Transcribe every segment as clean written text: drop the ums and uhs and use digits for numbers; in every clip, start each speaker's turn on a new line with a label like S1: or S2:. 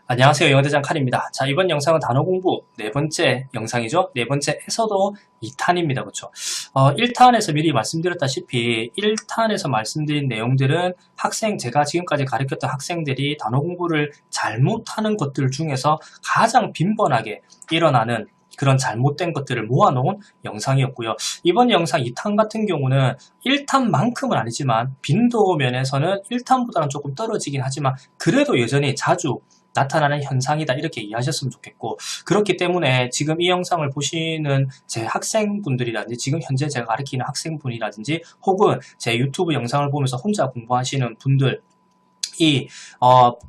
S1: 안녕하세요. 영어대장 칼입니다. 자, 이번 영상은 단어 공부 네 번째 영상이죠. 네 번째에서도 2탄입니다. 그렇죠? 1탄에서 미리 말씀드렸다시피 1탄에서 말씀드린 내용들은 제가 지금까지 가르쳤던 학생들이 단어 공부를 잘못하는 것들 중에서 가장 빈번하게 일어나는 그런 잘못된 것들을 모아놓은 영상이었고요. 이번 영상 2탄 같은 경우는 1탄만큼은 아니지만 빈도 면에서는 1탄보다는 조금 떨어지긴 하지만 그래도 여전히 자주 나타나는 현상이다 이렇게 이해하셨으면 좋겠고, 그렇기 때문에 지금 이 영상을 보시는 제 학생분들이라든지 지금 현재 제가 가르치는 학생분이라든지 혹은 제 유튜브 영상을 보면서 혼자 공부하시는 분들,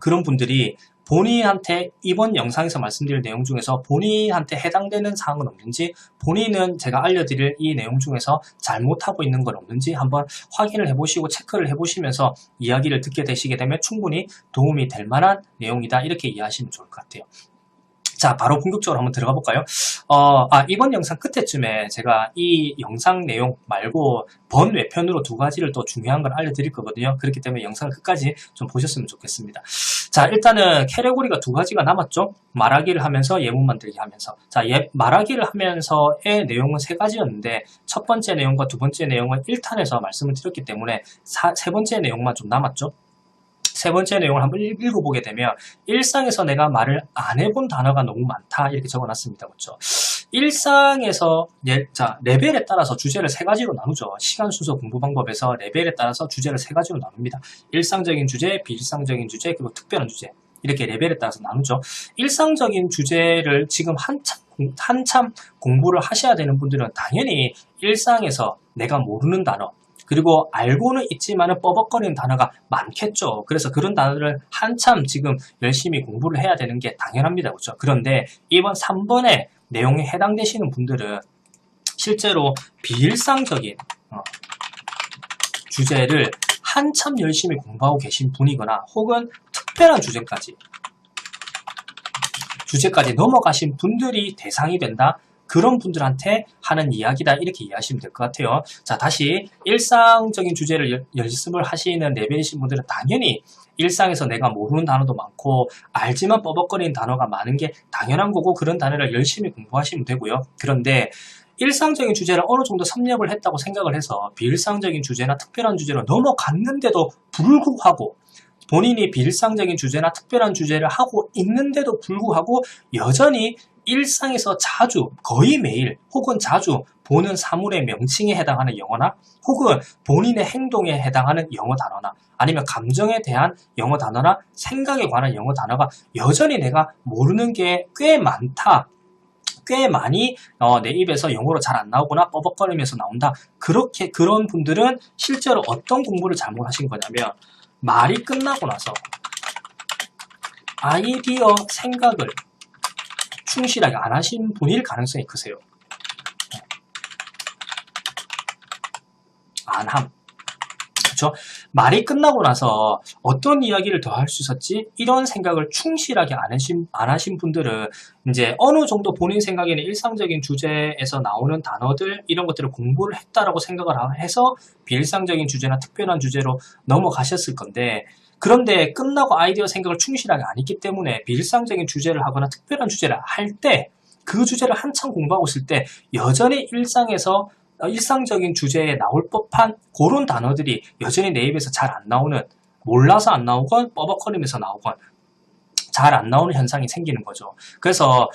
S1: 그런 분들이 본인한테 이번 영상에서 말씀드릴 내용 중에서 본인한테 해당되는 사항은 없는지, 본인은 제가 알려드릴 이 내용 중에서 잘못하고 있는 건 없는지 한번 확인을 해보시고 체크를 해보시면서 이야기를 듣게 되시게 되면 충분히 도움이 될 만한 내용이다 이렇게 이해하시면 좋을 것 같아요. 자, 바로 본격적으로 한번 들어가 볼까요? 이번 영상 끝에쯤에 제가 이 영상 내용 말고 번외편으로 두 가지를 또 중요한 걸 알려드릴 거거든요. 그렇기 때문에 영상을 끝까지 좀 보셨으면 좋겠습니다. 자, 일단은 캐러고리가 두 가지가 남았죠. 말하기를 하면서 예문 만들기 하면서. 자, 말하기를 하면서의 내용은 세 가지였는데 첫 번째 내용과 두 번째 내용은 1탄에서 말씀을 드렸기 때문에 세 번째 내용만 좀 남았죠. 세 번째 내용을 한번 읽어보게 되면 일상에서 내가 말을 안 해본 단어가 너무 많다 이렇게 적어놨습니다. 그렇죠? 일상에서 레벨에 따라서 주제를 세 가지로 나누죠. 시간 순서 공부 방법에서 레벨에 따라서 주제를 세 가지로 나눕니다. 일상적인 주제, 비일상적인 주제, 그리고 특별한 주제 이렇게 레벨에 따라서 나누죠. 일상적인 주제를 지금 한참 공부를 하셔야 되는 분들은 당연히 일상에서 내가 모르는 단어 그리고 알고는 있지만은 뻐벅거리는 단어가 많겠죠. 그래서 그런 단어를 한참 지금 열심히 공부를 해야 되는 게 당연합니다. 그렇죠? 그런데 이번 3번의 내용에 해당되시는 분들은 실제로 비일상적인 주제를 한참 열심히 공부하고 계신 분이거나 혹은 특별한 주제까지 넘어가신 분들이 대상이 된다. 그런 분들한테 하는 이야기다 이렇게 이해하시면 될 것 같아요. 자, 다시 일상적인 주제를 연습을 하시는 레벨이신 분들은 당연히 일상에서 내가 모르는 단어도 많고 알지만 뻐벅거리는 단어가 많은 게 당연한 거고 그런 단어를 열심히 공부하시면 되고요. 그런데 일상적인 주제를 어느 정도 섭렵을 했다고 생각을 해서 비일상적인 주제나 특별한 주제로 넘어갔는데도 불구하고 본인이 비일상적인 주제나 특별한 주제를 하고 있는데도 불구하고 여전히 일상에서 자주, 거의 매일 혹은 자주 보는 사물의 명칭에 해당하는 영어나 혹은 본인의 행동에 해당하는 영어 단어나 아니면 감정에 대한 영어 단어나 생각에 관한 영어 단어가 여전히 내가 모르는 게 꽤 많다. 꽤 많이 내 입에서 영어로 잘 안 나오거나 뻐벅거리면서 나온다. 그런 분들은 실제로 어떤 공부를 잘못하신 거냐면 말이 끝나고 나서 아이디어 생각을 충실하게 안 하신 분일 가능성이 크세요. 안함. 그렇죠? 말이 끝나고 나서 어떤 이야기를 더 할 수 있었지? 이런 생각을 충실하게 안 하신 분들은 이제 어느 정도 본인 생각에는 일상적인 주제에서 나오는 단어들 이런 것들을 공부를 했다라고 생각을 해서 비일상적인 주제나 특별한 주제로 넘어가셨을 건데 그런데 끝나고 아이디어 생각을 충실하게 안 했기 때문에 비일상적인 주제를 하거나 특별한 주제를 할 때 그 주제를 한참 공부하고 있을 때 여전히 일상적인 주제에 나올 법한 그런 단어들이 여전히 내 입에서 잘 안 나오는, 몰라서 안 나오건 뻐벅거리면서 나오건 잘 안 나오는 현상이 생기는 거죠. 그래서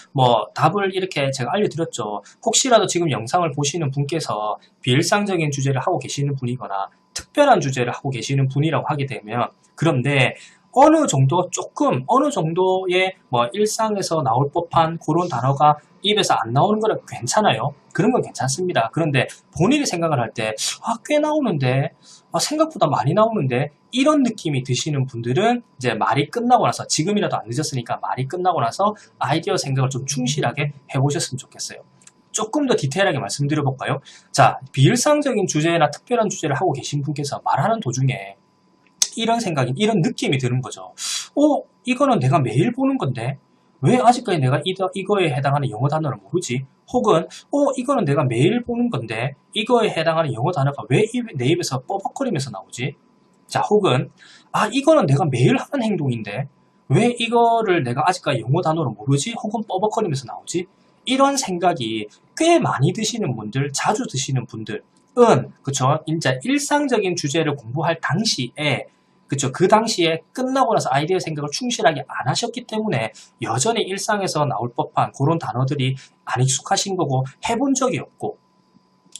S1: 답을 이렇게 제가 알려드렸죠. 혹시라도 지금 영상을 보시는 분께서 비일상적인 주제를 하고 계시는 분이거나 특별한 주제를 하고 계시는 분이라고 하게 되면 그런데 어느 정도의 일상에서 나올 법한 그런 단어가 입에서 안 나오는 거는 괜찮아요. 그런 건 괜찮습니다. 그런데 본인이 생각을 할 때 꽤 나오는데 생각보다 많이 나오는데 이런 느낌이 드시는 분들은 이제 말이 끝나고 나서 지금이라도 안 늦었으니까 말이 끝나고 나서 아이디어 생각을 좀 충실하게 해보셨으면 좋겠어요. 조금 더 디테일하게 말씀드려볼까요? 자, 비일상적인 주제나 특별한 주제를 하고 계신 분께서 말하는 도중에 이런 느낌이 드는 거죠. 이거는 내가 매일 보는 건데 왜 아직까지 내가 이거에 해당하는 영어 단어를 모르지? 혹은 이거는 내가 매일 보는 건데 이거에 해당하는 영어 단어가 왜 내 입에서 뻐벅거리면서 나오지? 자, 혹은 이거는 내가 매일 하는 행동인데 왜 이거를 내가 아직까지 영어 단어를 모르지? 혹은 뻐벅거리면서 나오지? 이런 생각이 꽤 많이 드시는 분들, 자주 드시는 분들은, 그쵸? 이제 일상적인 주제를 공부할 당시에, 그쵸? 그 당시에 끝나고 나서 아이디어 생각을 충실하게 안 하셨기 때문에 여전히 일상에서 나올 법한 그런 단어들이 안 익숙하신 거고, 해본 적이 없고,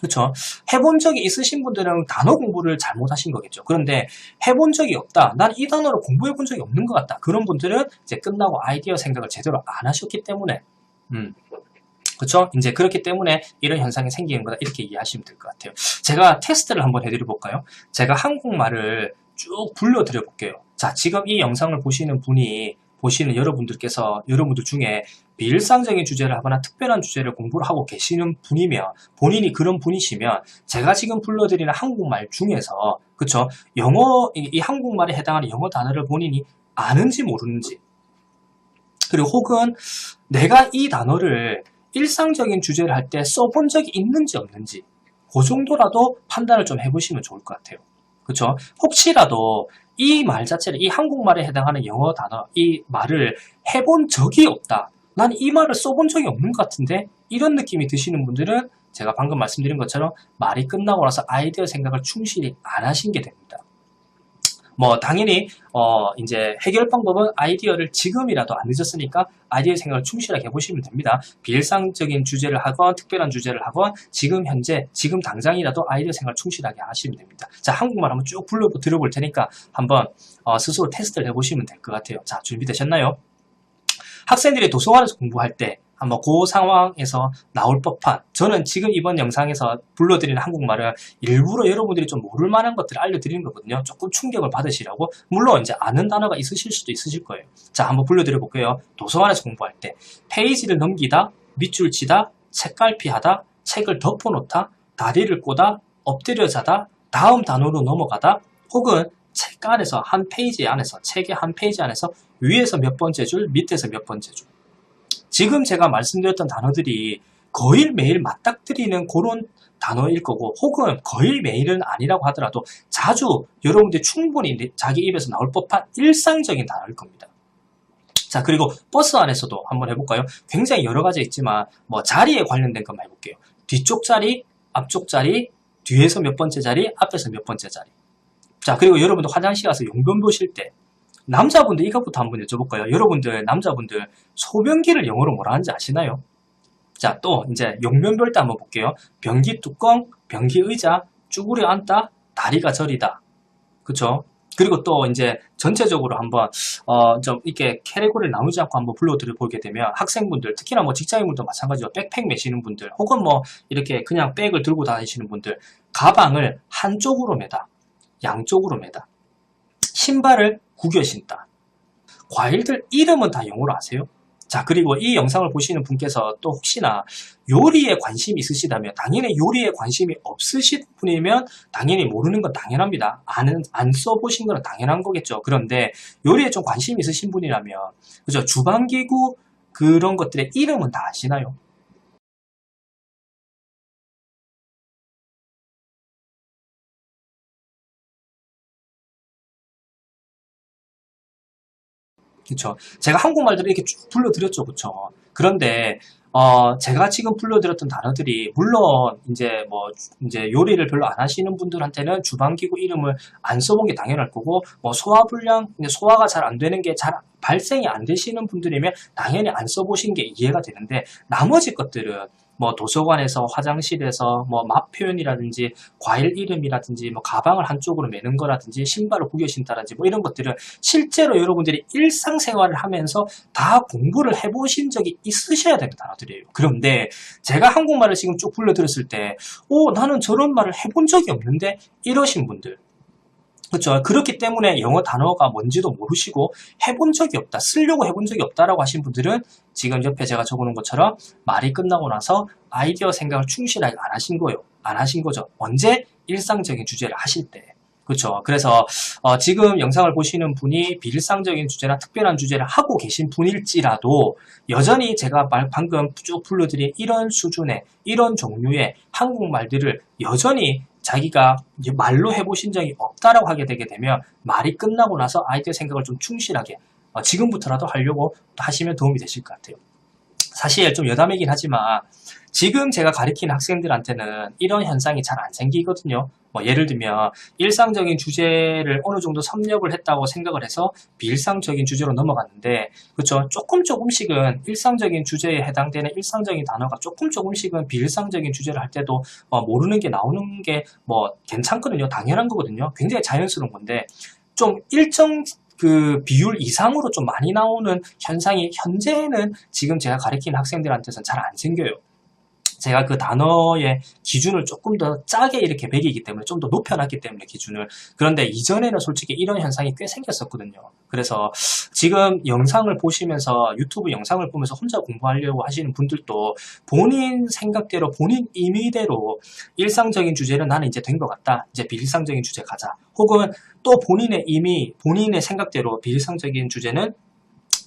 S1: 그쵸? 해본 적이 있으신 분들은 단어 공부를 잘못하신 거겠죠. 그런데 해본 적이 없다. 난 이 단어를 공부해 본 적이 없는 것 같다. 그런 분들은 이제 끝나고 아이디어 생각을 제대로 안 하셨기 때문에, 그쵸? 이제 그렇기 때문에 이런 현상이 생기는 거다. 이렇게 이해하시면 될 것 같아요. 제가 테스트를 한번 해드려 볼까요? 제가 한국말을 쭉 불러드려 볼게요. 자, 지금 이 영상을 보시는 여러분들 중에 비일상적인 주제를 하거나 특별한 주제를 공부를 하고 계시는 분이면, 본인이 그런 분이시면, 제가 지금 불러드리는 한국말 중에서, 그쵸? 이 한국말에 해당하는 영어 단어를 본인이 아는지 모르는지, 그리고 혹은 내가 이 단어를 일상적인 주제를 할 때 써본 적이 있는지 없는지, 그 정도라도 판단을 좀 해보시면 좋을 것 같아요. 그쵸? 혹시라도 이 말 자체를, 이 한국말에 해당하는 영어 단어, 이 말을 해본 적이 없다. 난 이 말을 써본 적이 없는 것 같은데? 이런 느낌이 드시는 분들은 제가 방금 말씀드린 것처럼 말이 끝나고 나서 아이디어 생각을 충실히 안 하신 게 됩니다. 뭐 당연히 이제 해결 방법은 아이디어를 지금이라도 안 늦었으니까 아이디어 생각을 충실하게 해보시면 됩니다. 비일상적인 주제를 하건 특별한 주제를 하건 지금 현재 지금 당장이라도 아이디어 생각을 충실하게 하시면 됩니다. 자, 한국말 한번 쭉 들어볼 테니까 한번 스스로 테스트를 해보시면 될 것 같아요. 자, 준비되셨나요? 학생들이 도서관에서 공부할 때 한번 그 상황에서 나올 법한, 저는 지금 이번 영상에서 불러드리는 한국말은 일부러 여러분들이 좀 모를 만한 것들을 알려드리는 거거든요. 조금 충격을 받으시라고. 물론 이제 아는 단어가 있으실 수도 있으실 거예요. 자, 한번 불러드려 볼게요. 도서관에서 공부할 때 페이지를 넘기다, 밑줄 치다, 책갈피하다, 책을 덮어놓다, 다리를 꼬다, 엎드려 자다, 다음 단어로 넘어가다, 혹은 책 안에서 책의 한 페이지 안에서 위에서 몇 번째 줄, 밑에서 몇 번째 줄. 지금 제가 말씀드렸던 단어들이 거의 매일 맞닥뜨리는 그런 단어일 거고, 혹은 거의 매일은 아니라고 하더라도 자주 여러분들이 충분히 자기 입에서 나올 법한 일상적인 단어일 겁니다. 자, 그리고 버스 안에서도 한번 해볼까요? 굉장히 여러 가지 있지만 뭐 자리에 관련된 것만 해볼게요. 뒤쪽 자리, 앞쪽 자리, 뒤에서 몇 번째 자리, 앞에서 몇 번째 자리. 자, 그리고 여러분들 화장실 가서 용변 보실 때, 남자분들 이것부터 한번 여쭤볼까요? 여러분들, 남자분들 소변기를 영어로 뭐라 하는지 아시나요? 자, 또 이제 용변 볼 때 한번 볼게요. 변기 뚜껑, 변기 의자, 쭈그려 앉다, 다리가 저리다. 그쵸? 그리고 또 이제 전체적으로 한번 좀 이렇게 캐테고리를 나누지 않고 한번 불러드려 보게 되면, 학생분들, 특히나 뭐 직장인분도 마찬가지로 백팩 메시는 분들, 혹은 뭐 이렇게 그냥 백을 들고 다니시는 분들, 가방을 한쪽으로 매다, 양쪽으로 매다, 신발을 구겨 신다. 과일들 이름은 다 영어로 아세요? 자, 그리고 이 영상을 보시는 분께서 또 혹시나 요리에 관심이 있으시다면, 당연히 요리에 관심이 없으신 분이면 당연히 모르는 건 당연합니다. 안 써보신 건 당연한 거겠죠. 그런데 요리에 좀 관심이 있으신 분이라면, 그죠? 주방기구 그런 것들의 이름은 다 아시나요? 그쵸. 제가 한국말들을 이렇게 쭉 불러드렸죠. 그쵸. 그런데, 제가 지금 불러드렸던 단어들이, 물론, 이제 요리를 별로 안 하시는 분들한테는 주방기구 이름을 안 써본 게 당연할 거고, 뭐, 소화가 잘 안 되는 게 잘 발생이 안 되시는 분들이면 당연히 안 써보신 게 이해가 되는데, 나머지 것들은, 뭐 도서관에서, 화장실에서, 뭐 맛 표현이라든지 과일 이름이라든지 뭐 가방을 한쪽으로 매는 거라든지 신발을 구겨 신다든지 뭐 이런 것들은 실제로 여러분들이 일상생활을 하면서 다 공부를 해보신 적이 있으셔야 되는 단어들이에요. 그런데 제가 한국말을 지금 쭉 불러드렸을 때 나는 저런 말을 해본 적이 없는데 이러신 분들, 그렇죠. 그렇기 때문에 영어 단어가 뭔지도 모르시고 해본 적이 없다, 쓰려고 해본 적이 없다라고 하신 분들은 지금 옆에 제가 적어놓은 것처럼 말이 끝나고 나서 아이디어 생각을 충실하게 안 하신 거예요. 안 하신 거죠. 언제? 일상적인 주제를 하실 때. 그렇죠. 그래서 지금 영상을 보시는 분이 비일상적인 주제나 특별한 주제를 하고 계신 분일지라도 여전히 제가 방금 쭉 불러드린 이런 수준의, 이런 종류의 한국말들을 여전히 자기가 말로 해보신 적이 없다라고 하게 되게 되면 말이 끝나고 나서 아이디어 생각을 좀 충실하게 지금부터라도 하려고 하시면 도움이 되실 것 같아요. 사실 좀 여담이긴 하지만 지금 제가 가르치는 학생들한테는 이런 현상이 잘 안 생기거든요. 예를 들면 일상적인 주제를 어느 정도 섭렵을 했다고 생각을 해서 비일상적인 주제로 넘어갔는데, 그렇죠? 조금씩은 일상적인 주제에 해당되는 일상적인 단어가 조금씩은 비일상적인 주제를 할 때도 모르는 게 나오는 게 괜찮거든요. 당연한 거거든요. 굉장히 자연스러운 건데, 좀 일정 그 비율 이상으로 좀 많이 나오는 현상이 현재는 지금 제가 가르치는 학생들한테서는 잘 안 생겨요. 제가 그 단어의 기준을 조금 더 짜게 이렇게 매기기 때문에 좀 더 높여놨기 때문에 기준을. 그런데 이전에는 솔직히 이런 현상이 꽤 생겼었거든요. 그래서 지금 영상을 보시면서 유튜브 영상을 보면서 혼자 공부하려고 하시는 분들도 본인 생각대로 본인 임의대로 일상적인 주제는 나는 이제 된 것 같다. 이제 비일상적인 주제 가자. 혹은 또 본인의 본인의 생각대로 비일상적인 주제는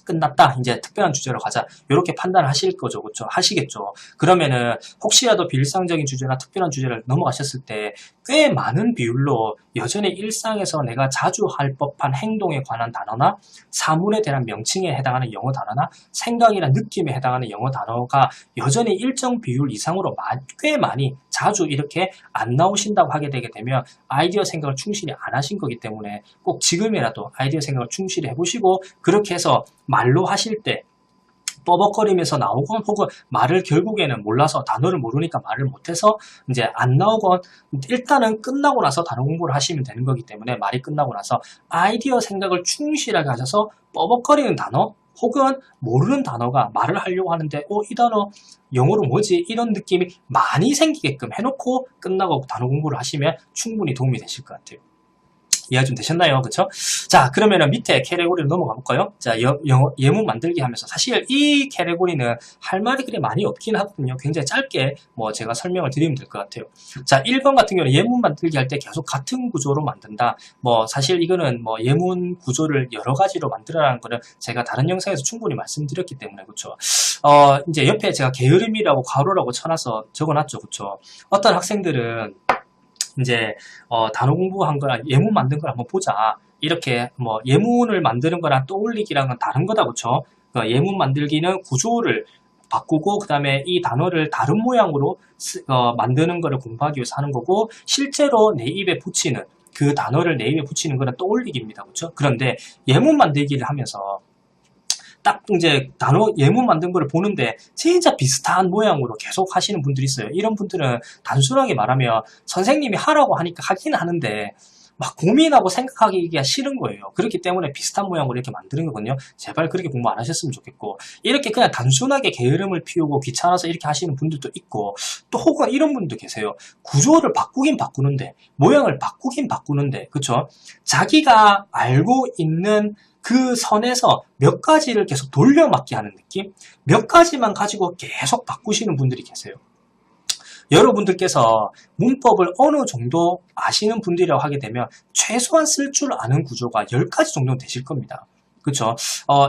S1: 끝났다. 이제 특별한 주제로 가자. 이렇게 판단하실 거죠. 그렇죠? 하시겠죠. 그러면은 혹시라도 비일상적인 주제나 특별한 주제를 넘어가셨을 때 꽤 많은 비율로 여전히 일상에서 내가 자주 할 법한 행동에 관한 단어나 사물에 대한 명칭에 해당하는 영어 단어나 생각이나 느낌에 해당하는 영어 단어가 여전히 일정 비율 이상으로 꽤 많이 자주 이렇게 안 나오신다고 하게 되게 되면 아이디어 생각을 충실히 안 하신 거기 때문에 꼭 지금이라도 아이디어 생각을 충실히 해보시고, 그렇게 해서 말로 하실 때 뻐벅거리면서 나오건, 혹은 말을 결국에는 몰라서 단어를 모르니까 말을 못해서 이제 안 나오건, 일단은 끝나고 나서 단어 공부를 하시면 되는 거기 때문에 말이 끝나고 나서 아이디어 생각을 충실하게 하셔서 뻐벅거리는 단어 혹은 모르는 단어가 말을 하려고 하는데 이 단어 영어로 뭐지? 이런 느낌이 많이 생기게끔 해놓고 끝나고 단어 공부를 하시면 충분히 도움이 되실 것 같아요. 이해가 좀 되셨나요? 그쵸? 자, 그러면은 밑에 캐테고리로 넘어가 볼까요? 자, 예문 만들기 하면서 사실 이 캐테고리는 할 말이 그리 많이 없긴 하거든요. 굉장히 짧게 제가 설명을 드리면 될 것 같아요. 자, 1번 같은 경우는 예문 만들기 할 때 계속 같은 구조로 만든다. 사실 이거는 예문 구조를 여러 가지로 만들어라는 거는 제가 다른 영상에서 충분히 말씀드렸기 때문에, 그쵸? 이제 옆에 제가 게으름이라고 괄호라고 쳐놔서 적어놨죠. 그쵸? 어떤 학생들은 이제 단어 공부한 거랑 예문 만든 걸 한번 보자. 이렇게 예문을 만드는 거랑 떠올리기랑은 다른 거다. 그쵸? 예문 만들기는 구조를 바꾸고 그 다음에 이 단어를 다른 모양으로 만드는 거를 공부하기 위해서 하는 거고, 실제로 내 입에 붙이는 그 단어를 내 입에 붙이는 거는 떠올리기입니다. 그쵸? 그런데 예문 만들기를 하면서 딱 이제 단어 예문 만든 거를 보는데 진짜 비슷한 모양으로 계속 하시는 분들이 있어요. 이런 분들은 단순하게 말하면 선생님이 하라고 하니까 하긴 하는데 막 고민하고 생각하기가 싫은 거예요. 그렇기 때문에 비슷한 모양으로 이렇게 만드는 거거든요. 제발 그렇게 공부 안 하셨으면 좋겠고, 이렇게 그냥 단순하게 게으름을 피우고 귀찮아서 이렇게 하시는 분들도 있고, 또 혹은 이런 분도 계세요. 구조를 바꾸긴 바꾸는데, 모양을 바꾸긴 바꾸는데, 그쵸? 자기가 알고 있는 그 선에서 몇 가지를 계속 돌려막기 하는 느낌? 몇 가지만 가지고 계속 바꾸시는 분들이 계세요. 여러분들께서 문법을 어느 정도 아시는 분들이라고 하게 되면 최소한 쓸 줄 아는 구조가 10가지 정도는 되실 겁니다. 그쵸?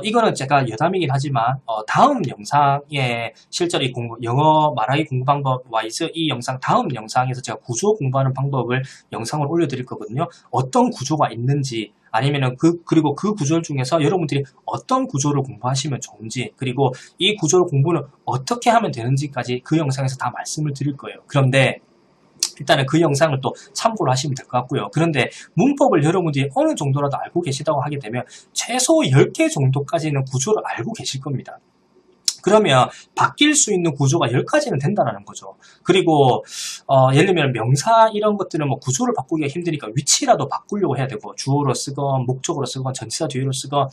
S1: 이거는 제가 여담이긴 하지만, 다음 영상에 실제로 영어 말하기 공부 방법 와이즈 이 영상 다음 영상에서 제가 구조 공부하는 방법을 영상을 올려드릴 거거든요. 어떤 구조가 있는지, 아니면은 그리고 그 구조 중에서 여러분들이 어떤 구조를 공부하시면 좋은지, 그리고 이 구조를 공부는 어떻게 하면 되는지까지 그 영상에서 다 말씀을 드릴 거예요. 그런데 일단은 그 영상을 또 참고를 하시면 될 것 같고요. 그런데 문법을 여러분들이 어느 정도라도 알고 계시다고 하게 되면 최소 10개 정도까지는 구조를 알고 계실 겁니다. 그러면 바뀔 수 있는 구조가 10가지는 된다는 거죠. 그리고 예를 들면 명사 이런 것들은 구조를 바꾸기가 힘드니까 위치라도 바꾸려고 해야 되고, 주어로 쓰건 목적으로 쓰건 전치사 뒤로 쓰건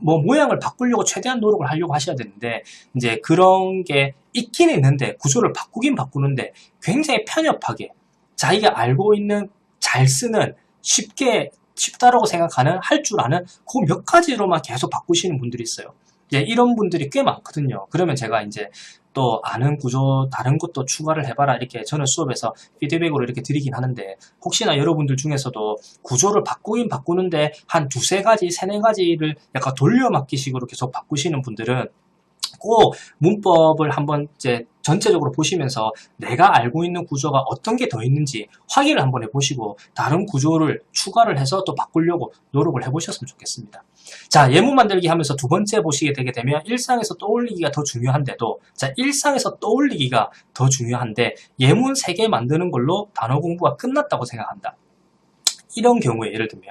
S1: 모양을 바꾸려고 최대한 노력을 하려고 하셔야 되는데, 이제 그런 게 있긴 있는데 구조를 바꾸긴 바꾸는데 굉장히 편협하게 자기가 알고 있는 잘 쓰는 쉽다라고 생각하는 할 줄 아는 그 몇 가지로만 계속 바꾸시는 분들이 있어요. 이런 분들이 꽤 많거든요. 그러면 제가 이제 또 아는 구조 다른 것도 추가를 해봐라 이렇게 저는 수업에서 피드백으로 이렇게 드리긴 하는데, 혹시나 여러분들 중에서도 구조를 바꾸긴 바꾸는데 한 두세 가지, 세네 가지를 약간 돌려막기식으로 계속 바꾸시는 분들은 꼭 문법을 한번 이제 전체적으로 보시면서 내가 알고 있는 구조가 어떤 게 더 있는지 확인을 한번 해보시고 다른 구조를 추가를 해서 또 바꾸려고 노력을 해보셨으면 좋겠습니다. 자, 예문 만들기 하면서 두 번째 보시게 되게 되면 일상에서 떠올리기가 더 중요한데도, 자, 일상에서 떠올리기가 더 중요한데 예문 3개 만드는 걸로 단어 공부가 끝났다고 생각한다. 이런 경우에 예를 들면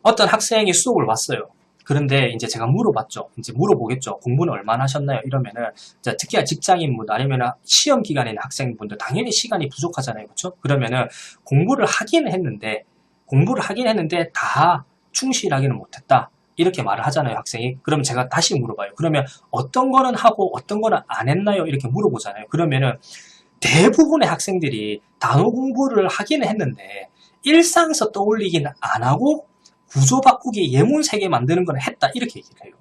S1: 어떤 학생이 수업을 왔어요. 그런데 이제 제가 물어봤죠. 이제 물어보겠죠. 공부는 얼마나 하셨나요? 이러면은, 특히나 직장인분 아니면 시험 기간에 있는 학생분들 당연히 시간이 부족하잖아요. 그렇죠? 그러면은 공부를 하긴 했는데 다 충실하기는 못했다. 이렇게 말을 하잖아요, 학생이. 그러면 제가 다시 물어봐요. 그러면 어떤 거는 하고 어떤 거는 안 했나요? 이렇게 물어보잖아요. 그러면은 대부분의 학생들이 단어 공부를 하기는 했는데 일상에서 떠올리기는 안 하고 구조 바꾸기 예문 3개 만드는 건 했다. 이렇게 얘기를 해요.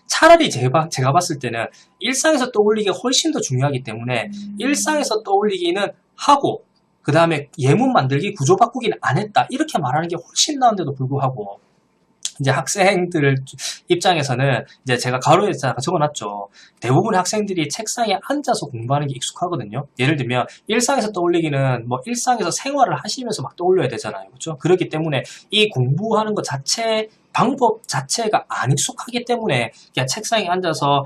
S1: 차라리 제가 봤을 때는 일상에서 떠올리기가 훨씬 더 중요하기 때문에 일상에서 떠올리기는 하고 그 다음에 예문 만들기 구조 바꾸기는 안 했다. 이렇게 말하는 게 훨씬 나은데도 불구하고 이제 학생들 입장에서는 이제 제가 가로에다가 적어놨죠. 대부분의 학생들이 책상에 앉아서 공부하는 게 익숙하거든요. 예를 들면 일상에서 떠올리기는 뭐 일상에서 생활을 하시면서 막 떠올려야 되잖아요. 그렇죠? 그렇기 때문에 이 공부하는 것 자체 방법 자체가 안 익숙하기 때문에 그냥 책상에 앉아서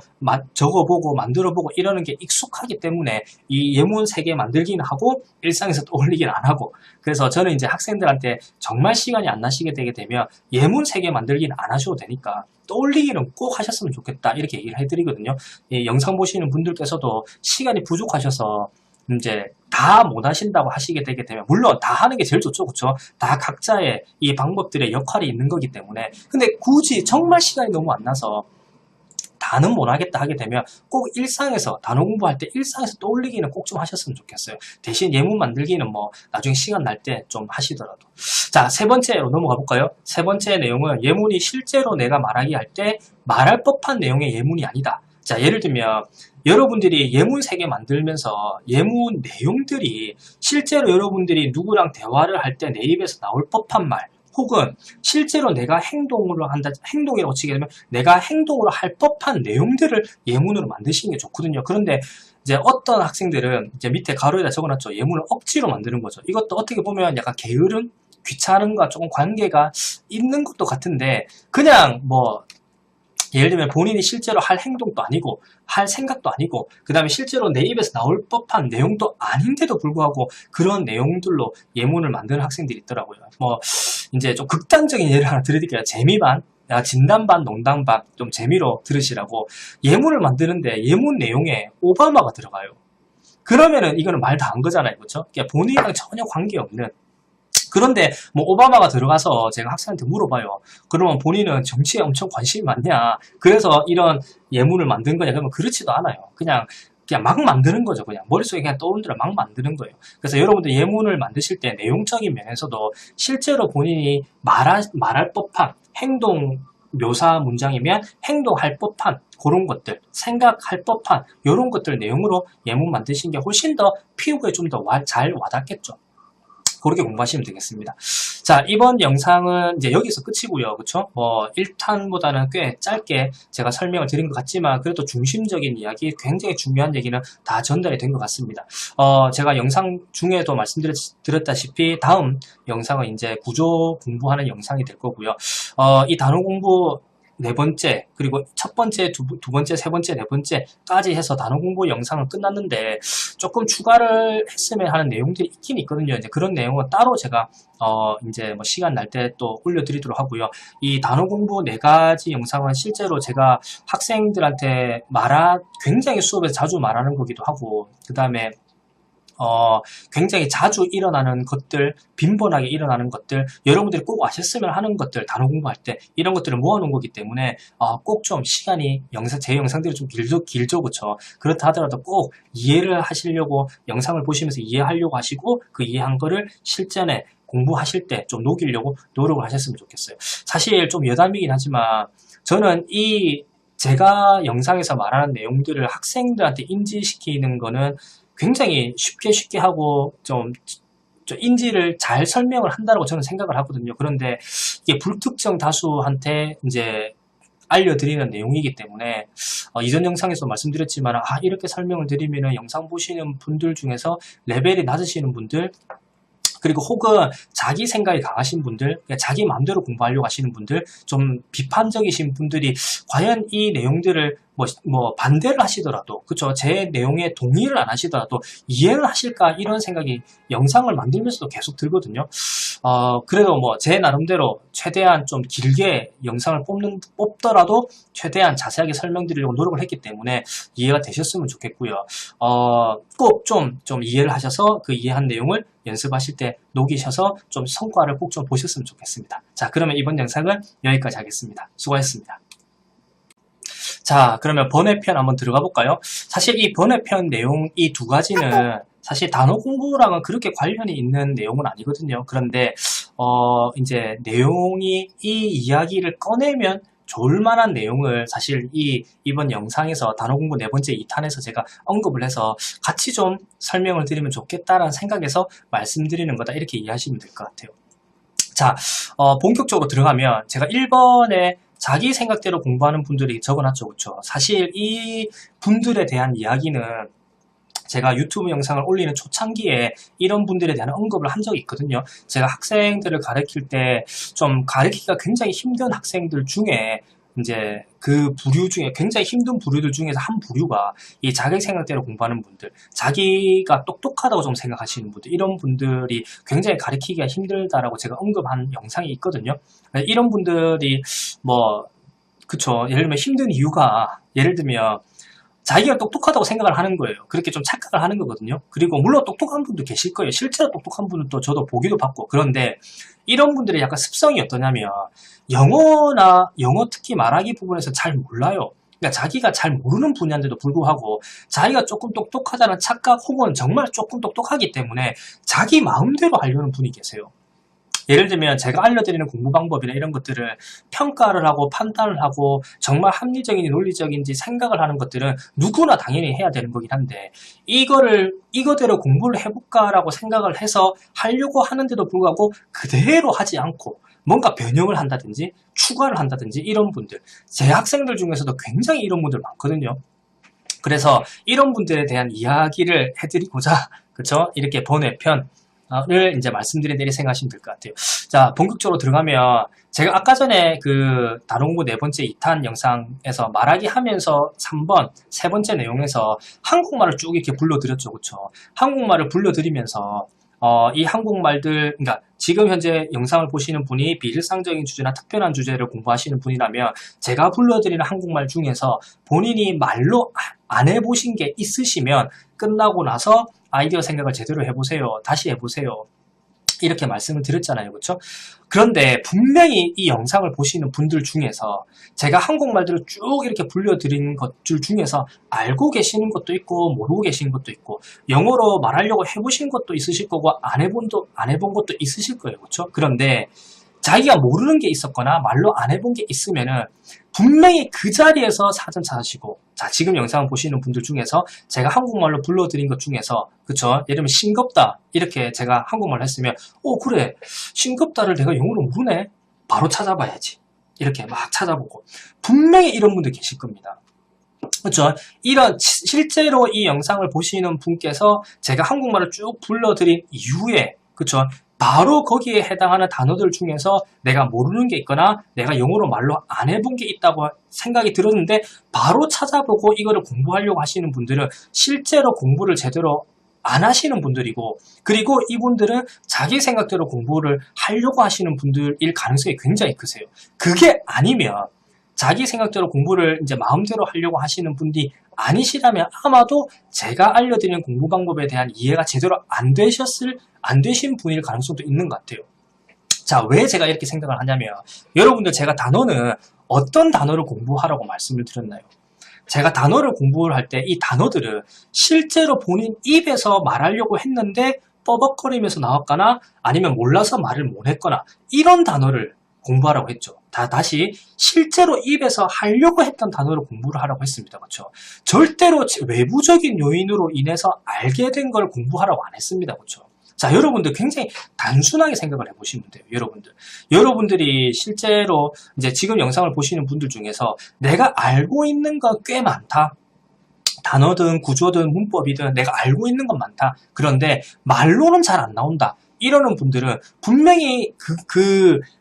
S1: 적어보고 만들어보고 이러는 게 익숙하기 때문에 이 예문 3개 만들기는 하고 일상에서 떠올리기는 안 하고, 그래서 저는 이제 학생들한테 정말 시간이 안 나시게 되게 되면 예문 3개 만들기는 안 하셔도 되니까 떠올리기는 꼭 하셨으면 좋겠다 이렇게 얘기를 해드리거든요. 이 영상 보시는 분들께서도 시간이 부족하셔서 이제 다 못하신다고 하시게 되게 되면 물론 다 하는 게 제일 좋죠. 그렇죠? 다 각자의 이 방법들의 역할이 있는 거기 때문에, 근데 굳이 정말 시간이 너무 안 나서 다는 못하겠다 하게 되면 꼭 일상에서 단어 공부할 때 일상에서 떠올리기는 꼭 좀 하셨으면 좋겠어요. 대신 예문 만들기는 뭐 나중에 시간 날 때 좀 하시더라도. 자, 3번째로 넘어가 볼까요? 3번째 내용은 예문이 실제로 내가 말하기 할 때 말할 법한 내용의 예문이 아니다. 자, 예를 들면 여러분들이 예문 3개 만들면서 예문 내용들이 실제로 여러분들이 누구랑 대화를 할 때 내 입에서 나올 법한 말, 혹은 실제로 내가 행동으로 한다, 행동이라고 치게 되면 내가 행동으로 할 법한 내용들을 예문으로 만드시는 게 좋거든요. 그런데 이제 어떤 학생들은 이제 밑에 가로에다 적어놨죠. 예문을 억지로 만드는 거죠. 이것도 어떻게 보면 약간 게으름, 귀찮음과 조금 관계가 있는 것도 같은데, 그냥 뭐 예를 들면 본인이 실제로 할 행동도 아니고 할 생각도 아니고 그 다음에 실제로 내 입에서 나올 법한 내용도 아닌데도 불구하고 그런 내용들로 예문을 만드는 학생들이 있더라고요. 뭐 이제 좀 극단적인 예를 하나 드릴게요. 재미반, 진담반, 농담반 좀 재미로 들으시라고 예문을 만드는데 예문 내용에 오바마가 들어가요. 그러면은 이거는 말 다 한 거잖아요. 그렇죠? 그러니까 본인이랑 전혀 관계없는, 그런데 뭐 오바마가 들어가서 제가 학생한테 물어봐요. 그러면 본인은 정치에 엄청 관심이 많냐? 그래서 이런 예문을 만든 거냐? 그러면 그렇지도 않아요. 그냥 막 만드는 거죠. 그냥 머릿속에 그냥 떠오르는 대로 막 만드는 거예요. 그래서 여러분들 예문을 만드실 때 내용적인 면에서도 실제로 본인이 말할 법한 행동 묘사 문장이면 행동할 법한 그런 것들, 생각할 법한 이런 것들 내용으로 예문 만드신 게 훨씬 더 피부에 좀 더 잘 와닿겠죠. 그렇게 공부하시면 되겠습니다. 자, 이번 영상은 이제 여기서 끝이고요. 그쵸? 뭐 1탄보다는 꽤 짧게 제가 설명을 드린 것 같지만 그래도 중심적인 이야기, 굉장히 중요한 얘기는 다 전달이 된 것 같습니다. 제가 영상 중에도 말씀드렸다시피 다음 영상은 이제 구조 공부하는 영상이 될 거고요. 이 단어 공부 4번째, 그리고 첫 번째, 두 번째, 세 번째, 네 번째까지 해서 단어 공부 영상은 끝났는데 조금 추가를 했으면 하는 내용들이 있긴 있거든요. 이제 그런 내용은 따로 제가 이제 뭐 시간 날 때 또 올려드리도록 하고요. 이 단어 공부 4가지 영상은 실제로 제가 학생들한테 굉장히 수업에서 자주 말하는 거기도 하고, 그 다음에 굉장히 자주 일어나는 것들, 빈번하게 일어나는 것들, 여러분들이 꼭 아셨으면 하는 것들, 단어 공부할 때 이런 것들을 모아놓은 거기 때문에 꼭 좀 시간이 제 영상들이 좀 길죠, 그쵸? 그렇다 하더라도 꼭 이해를 하시려고 영상을 보시면서 이해하려고 하시고 그 이해한 거를 실전에 공부하실 때 좀 녹이려고 노력을 하셨으면 좋겠어요. 사실 좀 여담이긴 하지만 저는 제가 영상에서 말하는 내용들을 학생들한테 인지시키는 거는 굉장히 쉽게 하고 좀 인지를 잘 설명을 한다고 저는 생각을 하거든요. 그런데 이게 불특정 다수한테 이제 알려드리는 내용이기 때문에 이전 영상에서 말씀드렸지만 이렇게 설명을 드리면 영상 보시는 분들 중에서 레벨이 낮으시는 분들 그리고 혹은 자기 생각이 강하신 분들, 자기 마음대로 공부하려고 하시는 분들, 좀 비판적이신 분들이 과연 이 내용들을 반대를 하시더라도, 그쵸? 제 내용에 동의를 안 하시더라도 이해를 하실까? 이런 생각이 영상을 만들면서도 계속 들거든요. 그래도 제 나름대로 최대한 좀 길게 영상을 뽑더라도 최대한 자세하게 설명드리려고 노력을 했기 때문에 이해가 되셨으면 좋겠고요. 꼭 좀 이해를 하셔서 그 이해한 내용을 연습하실 때 녹이셔서 좀 성과를 꼭 좀 보셨으면 좋겠습니다. 자, 그러면 이번 영상은 여기까지 하겠습니다. 수고하셨습니다. 자, 그러면 번외편 한번 들어가 볼까요? 사실 이 번외편 내용 이 두 가지는 사실 단어 공부랑은 그렇게 관련이 있는 내용은 아니거든요. 그런데 이제 내용이 이 이야기를 꺼내면 좋을 만한 내용을 사실 이번 영상에서 단어 공부 4번째 2탄에서 제가 언급을 해서 같이 좀 설명을 드리면 좋겠다라는 생각에서 말씀드리는 거다, 이렇게 이해하시면 될 것 같아요. 자, 본격적으로 들어가면 제가 1번에 자기 생각대로 공부하는 분들이 적어놨죠. 그렇죠? 사실 이 분들에 대한 이야기는 제가 유튜브 영상을 올리는 초창기에 이런 분들에 대한 언급을 한 적이 있거든요. 제가 학생들을 가르칠 때 좀 가르치기가 굉장히 힘든 학생들 중에 이제 그 부류 중에 굉장히 힘든 부류들 중에서 한 부류가 이 자기 생각대로 공부하는 분들, 자기가 똑똑하다고 좀 생각하시는 분들, 이런 분들이 굉장히 가르치기가 힘들다라고 제가 언급한 영상이 있거든요. 이런 분들이 그쵸, 예를 들면 힘든 이유가, 예를 들면 자기가 똑똑하다고 생각을 하는 거예요. 그렇게 좀 착각을 하는 거거든요. 그리고 물론 똑똑한 분도 계실 거예요. 실제로 똑똑한 분은 또 저도 보기도 받고. 그런데 이런 분들의 약간 습성이 어떠냐면 영어 특히 말하기 부분에서 잘 몰라요. 그러니까 자기가 잘 모르는 분야인데도 불구하고 자기가 조금 똑똑하다는 착각 혹은 정말 조금 똑똑하기 때문에 자기 마음대로 하려는 분이 계세요. 예를 들면 제가 알려드리는 공부 방법이나 이런 것들을 평가를 하고 판단을 하고 정말 합리적인지 논리적인지 생각을 하는 것들은 누구나 당연히 해야 되는 거긴 한데, 이거대로 공부를 해볼까라고 생각을 해서 하려고 하는데도 불구하고 그대로 하지 않고 뭔가 변형을 한다든지 추가를 한다든지 이런 분들, 제 학생들 중에서도 굉장히 이런 분들 많거든요. 그래서 이런 분들에 대한 이야기를 해드리고자, 그쵸? 이렇게 번외편 를 이제 말씀드린 대로 생각하시면 될 것 같아요. 자, 본격적으로 들어가면 제가 아까 전에 그 단어 공부 4번째 2탄 영상에서 말하기 하면서 3번, 3번째 내용에서 한국말을 쭉 이렇게 불러드렸죠. 그쵸? 한국말을 불러드리면서 이 한국말들, 그러니까 지금 현재 영상을 보시는 분이 비일상적인 주제나 특별한 주제를 공부하시는 분이라면 제가 불러드리는 한국말 중에서 본인이 말로 안 해보신 게 있으시면 끝나고 나서 아이디어 생각을 제대로 해보세요. 다시 해보세요. 이렇게 말씀을 드렸잖아요. 그렇죠? 그런데 분명히 이 영상을 보시는 분들 중에서 제가 한국말들을 쭉 이렇게 불려드린 것들 중에서 알고 계시는 것도 있고 모르고 계시는 것도 있고 영어로 말하려고 해보신 것도 있으실 거고 안 해본 것도 있으실 거예요. 그렇죠? 그런데 자기가 모르는 게 있었거나 말로 안 해본 게 있으면은 분명히 그 자리에서 사전 찾으시고, 자, 지금 영상을 보시는 분들 중에서 제가 한국말로 불러드린 것 중에서, 그쵸? 예를 들면 싱겁다, 이렇게 제가 한국말로 했으면 그래, 싱겁다를 내가 영어로 모르네? 바로 찾아봐야지. 이렇게 막 찾아보고 분명히 이런 분들 계실 겁니다. 그렇죠? 실제로 이 영상을 보시는 분께서 제가 한국말을 쭉 불러드린 이후에, 그렇죠? 바로 거기에 해당하는 단어들 중에서 내가 모르는 게 있거나 내가 영어로 말로 안 해본 게 있다고 생각이 들었는데 바로 찾아보고 이거를 공부하려고 하시는 분들은 실제로 공부를 제대로 안 하시는 분들이고, 그리고 이분들은 자기 생각대로 공부를 하려고 하시는 분들일 가능성이 굉장히 크세요. 그게 아니면 자기 생각대로 공부를 이제 마음대로 하려고 하시는 분이 아니시라면 아마도 제가 알려드리는 공부 방법에 대한 이해가 제대로 안 되신 분일 가능성도 있는 것 같아요. 자, 왜 제가 이렇게 생각을 하냐면 여러분들 제가 단어는 어떤 단어를 공부하라고 말씀을 드렸나요? 제가 단어를 공부를 할 때 이 단어들은 실제로 본인 입에서 말하려고 했는데 뻐벅거리면서 나왔거나 아니면 몰라서 말을 못했거나 이런 단어를 공부하라고 했죠. 다시 실제로 입에서 하려고 했던 단어를 공부를 하라고 했습니다. 그렇죠? 절대로 외부적인 요인으로 인해서 알게 된 걸 공부하라고 안 했습니다. 그렇죠? 자, 여러분들 굉장히 단순하게 생각을 해보시면 돼요. 여러분들이 실제로 이제 지금 영상을 보시는 분들 중에서 내가 알고 있는 거 꽤 많다. 단어든 구조든 문법이든 내가 알고 있는 건 많다. 그런데 말로는 잘 안 나온다. 이러는 분들은 분명히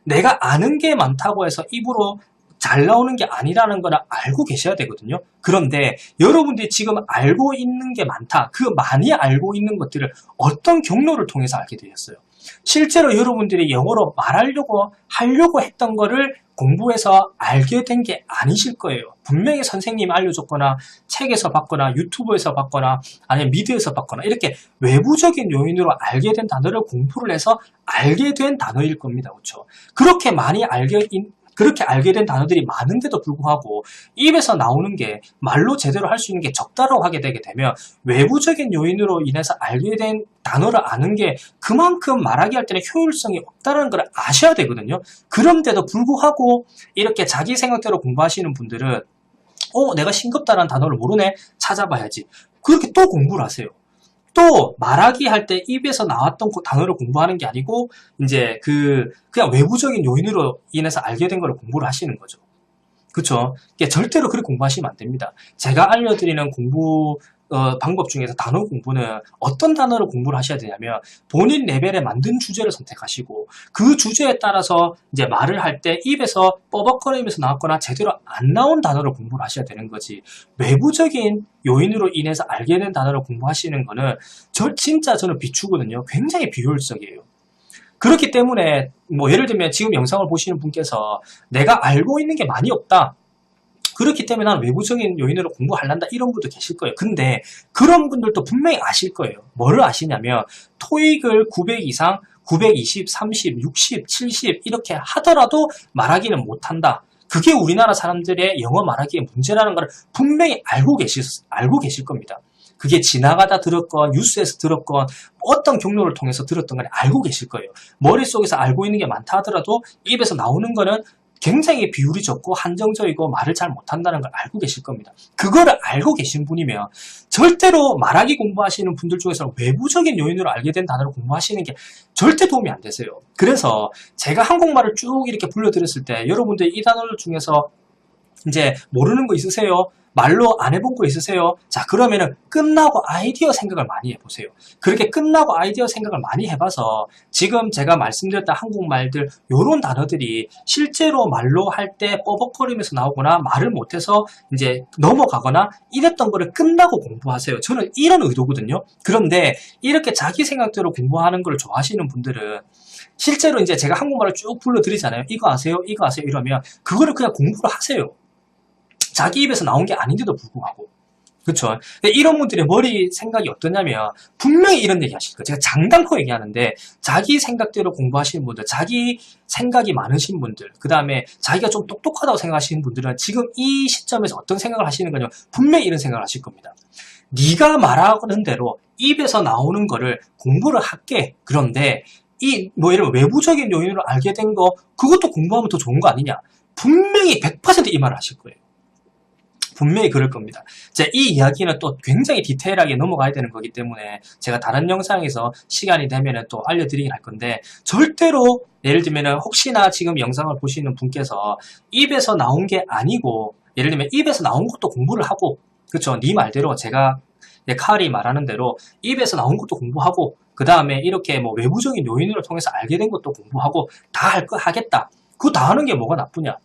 S1: 내가 아는 게 많다고 해서 입으로 잘 나오는 게 아니라는 걸 알고 계셔야 되거든요. 그런데 여러분들이 지금 알고 있는 게 많다. 그 많이 알고 있는 것들을 어떤 경로를 통해서 알게 되었어요. 실제로 여러분들이 영어로 하려고 했던 거를 공부해서 알게 된 게 아니실 거예요. 분명히 선생님이 알려줬거나 책에서 봤거나 유튜브에서 봤거나 아니면 미드에서 봤거나 이렇게 외부적인 요인으로 알게 된 단어를 공부를 해서 알게 된 단어일 겁니다. 그렇죠? 그렇게 알게 된 단어들이 많은데도 불구하고 입에서 나오는 게 말로 제대로 할 수 있는 게 적다라고 하게 되게 되면 외부적인 요인으로 인해서 알게 된 단어를 아는 게 그만큼 말하기 할 때는 효율성이 없다는 걸 아셔야 되거든요. 그런데도 불구하고 이렇게 자기 생각대로 공부하시는 분들은 내가 싱겁다라는 단어를 모르네? 찾아봐야지. 그렇게 또 공부를 하세요. 또 말하기 할 때 입에서 나왔던 그 단어를 공부하는 게 아니고 이제 그냥 외부적인 요인으로 인해서 알게 된 걸 공부를 하시는 거죠. 그쵸? 절대로 그렇게 공부하시면 안 됩니다. 제가 알려드리는 공부 방법 중에서 단어 공부는 어떤 단어를 공부를 하셔야 되냐면 본인 레벨에 맞는 주제를 선택하시고 그 주제에 따라서 이제 말을 할 때 입에서 뻐벅거리면서 나왔거나 제대로 안 나온 단어를 공부를 하셔야 되는 거지. 외부적인 요인으로 인해서 알게 된 단어를 공부하시는 거는 진짜 저는 비추거든요. 굉장히 비효율적이에요. 그렇기 때문에 뭐 예를 들면 지금 영상을 보시는 분께서 내가 알고 있는 게 많이 없다. 그렇기 때문에 난 외부적인 요인으로 공부하려다 이런 분도 계실 거예요. 근데 그런 분들도 분명히 아실 거예요. 뭐를 아시냐면 토익을 900 이상 920, 30, 60, 70 이렇게 하더라도 말하기는 못한다. 그게 우리나라 사람들의 영어 말하기의 문제라는 걸 분명히 알고 계실 겁니다. 그게 지나가다 들었건 뉴스에서 들었건 어떤 경로를 통해서 들었던 걸 알고 계실 거예요. 머릿속에서 알고 있는 게 많다 하더라도 입에서 나오는 거는 굉장히 비율이 적고 한정적이고 말을 잘 못한다는 걸 알고 계실 겁니다. 그거를 알고 계신 분이면 절대로 말하기 공부하시는 분들 중에서 외부적인 요인으로 알게 된 단어를 공부하시는 게 절대 도움이 안 되세요. 그래서 제가 한국말을 쭉 이렇게 불러드렸을 때 여러분들 이 단어들 중에서 이제 모르는 거 있으세요? 말로 안 해본 거 있으세요? 자, 그러면은 끝나고 아이디어 생각을 많이 해보세요. 그렇게 끝나고 아이디어 생각을 많이 해봐서 지금 제가 말씀드렸던 한국말들 요런 단어들이 실제로 말로 할 때 뻐벅거리면서 나오거나 말을 못해서 이제 넘어가거나 이랬던 거를 끝나고 공부하세요. 저는 이런 의도거든요. 그런데 이렇게 자기 생각대로 공부하는 걸 좋아하시는 분들은 실제로 이제 제가 한국말을 쭉 불러드리잖아요. 이거 아세요? 이거 아세요? 이러면 그거를 그냥 공부를 하세요. 자기 입에서 나온 게 아닌데도 불구하고. 그렇죠? 이런 분들의 머리 생각이 어떠냐면 분명히 이런 얘기 하실 거예요. 제가 장담코 얘기하는데 자기 생각대로 공부하시는 분들, 자기 생각이 많으신 분들, 그 다음에 자기가 좀 똑똑하다고 생각하시는 분들은 지금 이 시점에서 어떤 생각을 하시는 거냐면 분명히 이런 생각을 하실 겁니다. 네가 말하는 대로 입에서 나오는 거를 공부를 할게. 그런데 예를 들어 외부적인 요인으로 알게 된 거 그것도 공부하면 더 좋은 거 아니냐. 분명히 100% 이 말을 하실 거예요. 분명히 그럴 겁니다. 이 이야기는 또 굉장히 디테일하게 넘어가야 되는 거기 때문에 제가 다른 영상에서 시간이 되면 또 알려드리긴 할 건데 절대로 예를 들면 혹시나 지금 영상을 보시는 분께서 입에서 나온 게 아니고 예를 들면 입에서 나온 것도 공부를 하고 그렇죠? 네 말대로 제가 칼이 말하는 대로 입에서 나온 것도 공부하고 그 다음에 이렇게 뭐 외부적인 요인으로 통해서 알게 된 것도 공부하고 다 하겠다. 그거 다 하는 게 뭐가 나쁘냐?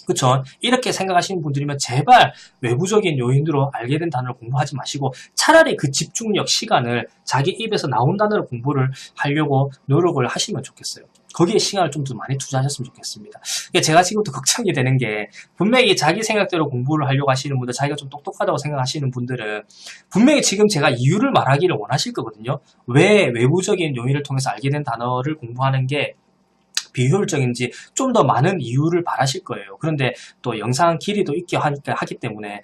S1: 그쵸? 이렇게 생각하시는 분들이면 제발 외부적인 요인으로 알게 된 단어를 공부하지 마시고 차라리 그 집중력, 시간을 자기 입에서 나온 단어를 공부를 하려고 노력을 하시면 좋겠어요. 거기에 시간을 좀 더 많이 투자하셨으면 좋겠습니다. 제가 지금부터 걱정이 되는 게 분명히 자기 생각대로 공부를 하려고 하시는 분들, 자기가 좀 똑똑하다고 생각하시는 분들은 분명히 지금 제가 이유를 말하기를 원하실 거거든요. 왜 외부적인 요인을 통해서 알게 된 단어를 공부하는 게 비효율적인지 좀 더 많은 이유를 바라실 거예요. 그런데 또 영상 길이도 있게 하기 때문에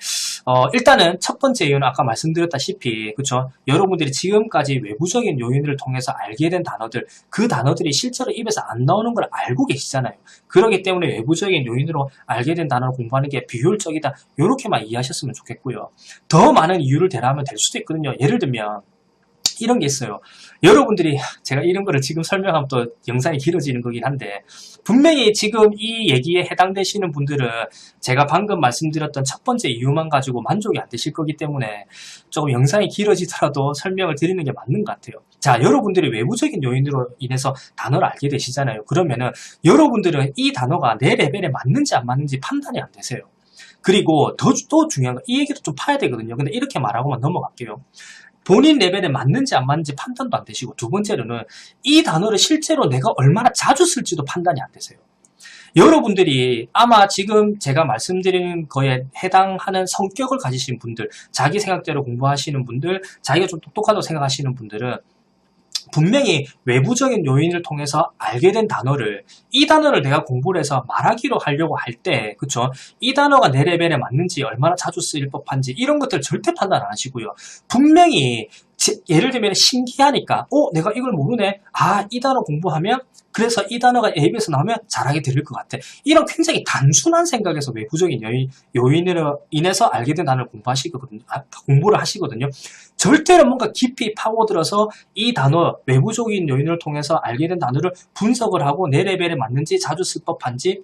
S1: 일단은 첫 번째 이유는 아까 말씀드렸다시피 그쵸? 여러분들이 지금까지 외부적인 요인을 통해서 알게 된 단어들 그 단어들이 실제로 입에서 안 나오는 걸 알고 계시잖아요. 그렇기 때문에 외부적인 요인으로 알게 된 단어를 공부하는 게 비효율적이다. 이렇게만 이해하셨으면 좋겠고요. 더 많은 이유를 대라하면 될 수도 있거든요. 예를 들면 이런 게 있어요. 여러분들이 제가 이런 거를 지금 설명하면 또 영상이 길어지는 거긴 한데 분명히 지금 이 얘기에 해당되시는 분들은 제가 방금 말씀드렸던 첫 번째 이유만 가지고 만족이 안 되실 거기 때문에 조금 영상이 길어지더라도 설명을 드리는 게 맞는 것 같아요. 자, 여러분들이 외부적인 요인으로 인해서 단어를 알게 되시잖아요. 그러면은 여러분들은 이 단어가 내 레벨에 맞는지 안 맞는지 판단이 안 되세요. 그리고 또 중요한 거, 이 얘기도 좀 파야 되거든요. 근데 이렇게 말하고만 넘어갈게요. 본인 레벨에 맞는지 안 맞는지 판단도 안 되시고, 두 번째로는 이 단어를 실제로 내가 얼마나 자주 쓸지도 판단이 안 되세요. 여러분들이 아마 지금 제가 말씀드리는 거에 해당하는 성격을 가지신 분들, 자기 생각대로 공부하시는 분들, 자기가 좀 똑똑하다고 생각하시는 분들은 분명히 외부적인 요인을 통해서 알게 된 단어를, 이 단어를 내가 공부를 해서 말하기로 하려고 할 때, 그쵸? 이 단어가 내 레벨에 맞는지, 얼마나 자주 쓰일 법한지, 이런 것들 절대 판단 안 하시고요. 분명히, 예를 들면 신기하니까, 내가 이걸 모르네? 이 단어 공부하면, 그래서 이 단어가 앱에서 나오면 잘하게 들릴 것 같아. 이런 굉장히 단순한 생각에서 외부적인 요인으로 인해서 알게 된 단어를 공부를 하시거든요. 절대로 뭔가 깊이 파고들어서 이 단어, 외부적인 요인을 통해서 알게 된 단어를 분석을 하고 내 레벨에 맞는지 자주 쓸 법한지,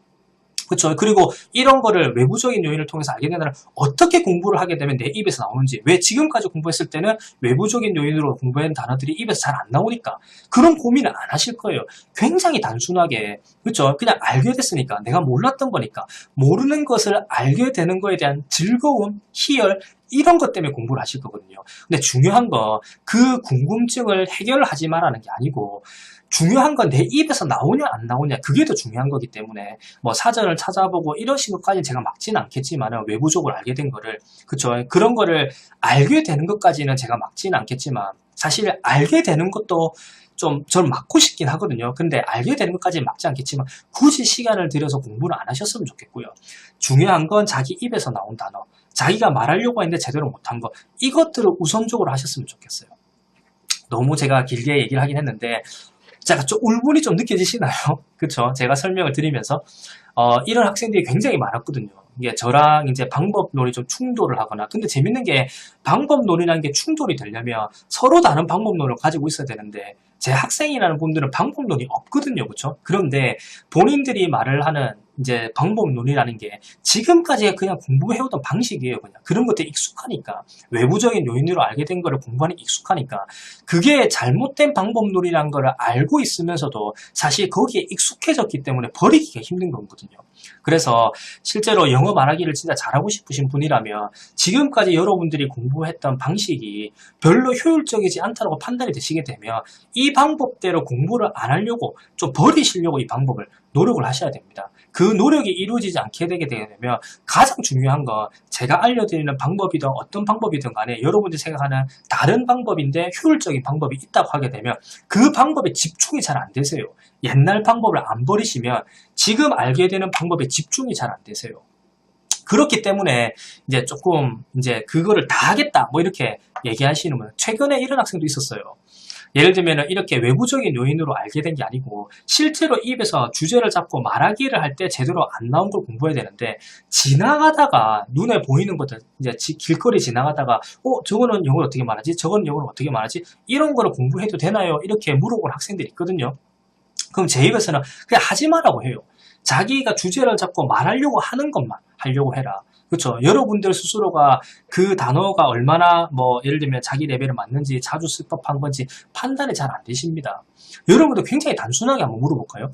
S1: 그렇죠. 그리고 이런 거를 외부적인 요인을 통해서 알게 되면 어떻게 공부를 하게 되면 내 입에서 나오는지, 왜 지금까지 공부했을 때는 외부적인 요인으로 공부한 단어들이 입에서 잘 안 나오니까 그런 고민을 안 하실 거예요. 굉장히 단순하게, 그렇죠. 그냥 알게 됐으니까, 내가 몰랐던 거니까, 모르는 것을 알게 되는 거에 대한 즐거움, 희열, 이런 것 때문에 공부를 하실 거거든요. 근데 중요한 거, 그 궁금증을 해결하지 말라는 게 아니고, 중요한 건 내 입에서 나오냐 안 나오냐, 그게 더 중요한 거기 때문에 뭐 사전을 찾아보고 이러신 것까지는 제가 막지는 않겠지만, 외부적으로 알게 된 거를, 그쵸, 그런 거를 알게 되는 것까지는 제가 막지는 않겠지만, 사실 알게 되는 것도 좀 저는 막고 싶긴 하거든요. 근데 알게 되는 것까지는 막지 않겠지만 굳이 시간을 들여서 공부를 안 하셨으면 좋겠고요. 중요한 건 자기 입에서 나온 단어, 자기가 말하려고 했는데 제대로 못한 거, 이것들을 우선적으로 하셨으면 좋겠어요. 너무 제가 길게 얘기를 하긴 했는데 제가 좀 울분이 좀 느껴지시나요? 그쵸? 제가 설명을 드리면서 이런 학생들이 굉장히 많았거든요. 이게 저랑 이제 방법론이 좀 충돌을 하거나, 근데 재밌는 게 방법론이라는 게 충돌이 되려면 서로 다른 방법론을 가지고 있어야 되는데 제 학생이라는 분들은 방법론이 없거든요. 그쵸? 그런데 본인들이 말을 하는 이제 방법론이라는 게 지금까지 그냥 공부해오던 방식이에요. 그냥 그런 것들이 익숙하니까, 외부적인 요인으로 알게 된 거를 공부하는 게 익숙하니까, 그게 잘못된 방법론이라는 거를 알고 있으면서도 사실 거기에 익숙해졌기 때문에 버리기가 힘든 거거든요. 그래서 실제로 영어 말하기를 진짜 잘하고 싶으신 분이라면 지금까지 여러분들이 공부했던 방식이 별로 효율적이지 않다고 판단이 되시게 되면 이 방법대로 공부를 안 하려고, 좀 버리시려고 이 방법을 노력을 하셔야 됩니다. 그 노력이 이루어지지 않게 되게 되면 가장 중요한 건, 제가 알려드리는 방법이든 어떤 방법이든 간에 여러분들이 생각하는 다른 방법인데 효율적인 방법이 있다고 하게 되면 그 방법에 집중이 잘 안 되세요. 옛날 방법을 안 버리시면 지금 알게 되는 방법에 집중이 잘 안 되세요. 그렇기 때문에 이제 조금 이제 그거를 다 하겠다 뭐 이렇게 얘기하시는 분, 최근에 이런 학생도 있었어요. 예를 들면 이렇게 외부적인 요인으로 알게 된 게 아니고 실제로 입에서 주제를 잡고 말하기를 할 때 제대로 안 나온 걸 공부해야 되는데, 지나가다가 눈에 보이는 것들, 이제 길거리 지나가다가 저거는 영어를 어떻게 말하지? 저거는 영어를 어떻게 말하지? 이런 거를 공부해도 되나요? 이렇게 물어보는 학생들이 있거든요. 그럼 제 입에서는 그냥 하지 마라고 해요. 자기가 주제를 잡고 말하려고 하는 것만 하려고 해라. 그렇죠. 여러분들 스스로가 그 단어가 얼마나 예를 들면 자기 레벨에 맞는지, 자주 쓸 법한 건지 판단이 잘 안 되십니다. 여러분들 굉장히 단순하게 한번 물어볼까요?